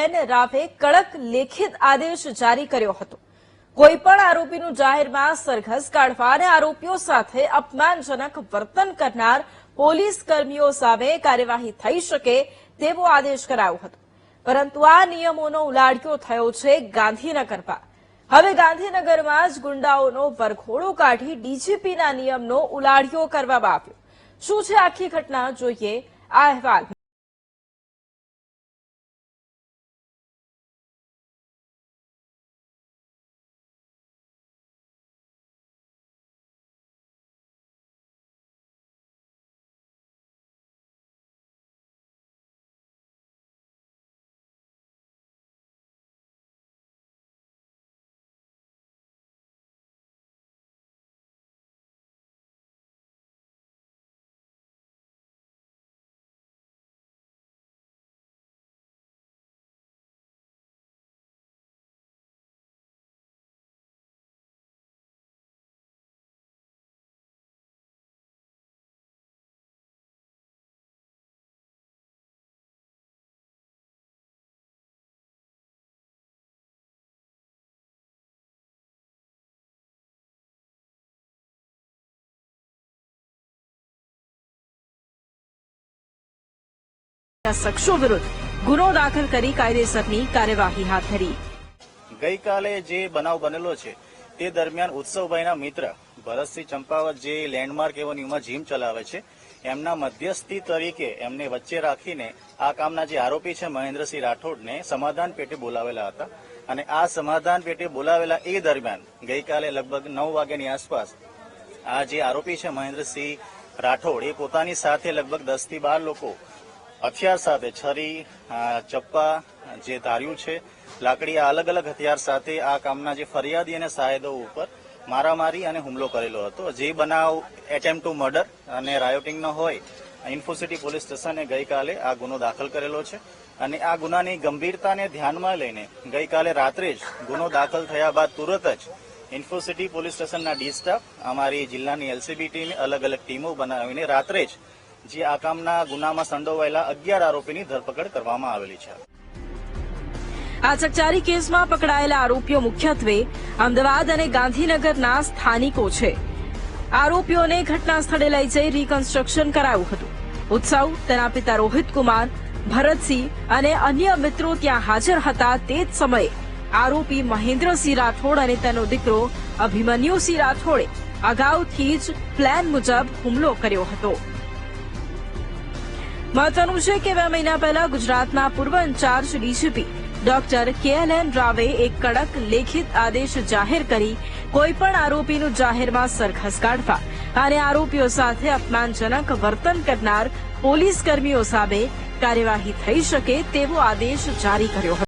કેએલએન રાવે કડક લેખિત આદેશ જારી કર્યો હતો। કોઈપણ આરોપીનું જાહેરમાં સરઘસ કાઢવા અને આરોપીઓ સાથે અપમાનજનક વર્તન કરનાર પોલીસ કર્મીઓ સામે કાર્યવાહી થઈ શકે તેવો આદેશ કરાયો હતો। પરંતુ આ નિયમોનો ઉલાઢ્યો થયો છે ગાંધીનગરમાં। હવે ગાંધીનગરમાં જ ગુંડાઓનો વરઘોડો કાઢી ડીજીપીના નિયમનો ઉલાઢ્યો કરવામાં આવ્યો। શું છે આખી ઘટના, જોઈએ આ અહેવાલ। શખ્સો વિરુદ્ધ ગુનો દાખલ કરી કાયદેસરની કાર્યવાહી હાથ ધરી। ગઈકાલે જે બનાવ બનેલો છે તે દરમિયાન ઉત્સવભાઈના મિત્ર ભરતસિંહ ચંપાવત જે લેન્ડમાર્ક એવન્યુમાં જીમ ચલાવે છે એમના મધ્યસ્થી તરીકે એમને વચ્ચે રાખીને આ કામના જે આરોપી છે મહેન્દ્રસિંહ રાઠોડને સમાધાન પેટે બોલાવેલા હતા અને આ સમાધાન પેટે બોલાવેલા એ દરમિયાન ગઈકાલે લગભગ 9 વાગ્યાની આસપાસ આ જે આરોપી છે મહેન્દ્રસિંહ રાઠોડ એ પોતાની સાથે લગભગ 10 થી 12 લોકો હથિયાર સાથે છરી, ચપ્પા, જે ધાર્યું છે, લાકડી, આ અલગ અલગ હથિયાર સાથે આ કામના જે ફરિયાદી અને સાહેદો ઉપર મારામારી અને હુમલો કરેલો હતો। જે બનાવ એટેમ્પ ટુ મર્ડર અને રાયોટિંગનો હોય ઇન્ફોસિટી પોલીસ સ્ટેશને ગઈકાલે આ ગુનો દાખલ કરેલો છે અને આ ગુનાની ગંભીરતાને ધ્યાનમાં લઈને ગઈકાલે રાત્રે જ ગુનો દાખલ થયા બાદ તુરત જ ઇન્ફોસિટી પોલીસ સ્ટેશનના ડી સ્ટાફ, અમારી જિલ્લાની એલસીબી ટીમે અલગ અલગ ટીમો બનાવીને રાત્રે જ જે આ કામના ગુનામાં સંડોવાયેલા 11 આરોપીની ધરપકડ કરવામાં આવેલી છે। આ ચકચારી કેસમાં પકડાયેલા આરોપીઓ મુખ્યત્વે અમદાવાદ અને ગાંધીનગરના સ્થાનિકો છે। આરોપીઓને ઘટના સ્થળે લઈ જઈ રીકન્સ્ટ્રક્શન કરાયું હતું। ઉત્સવ, તેના પિતા રોહિત કુમાર, ભરતસિંહ અને અન્ય મિત્રો ત્યાં હાજર હતા। તે જ સમયે આરોપી મહેન્દ્રસિંહ રાઠોડ અને તેનો દીકરો અભિમન્યુસિંહ રાઠોડે અગાઉથી જ પ્લાન મુજબ હુમલો કર્યો હતો। મહત્વનું છે કે 2 મહિના પહેલા ગુજરાતના પૂર્વ ઇન્ચાર્જ ડીજીપી ડોક્ટર કેએલએન રાવે એક કડક લેખિત આદેશ જાહેર કરી કોઈપણ આરોપીનું જાહેરમાં સરઘસ કાઢવા અને આરોપીઓ સાથે અપમાનજનક વર્તન કરનાર પોલીસ કર્મીઓ સામે કાર્યવાહી થઈ શકે તેવો આદેશ જારી કર્યો હતો।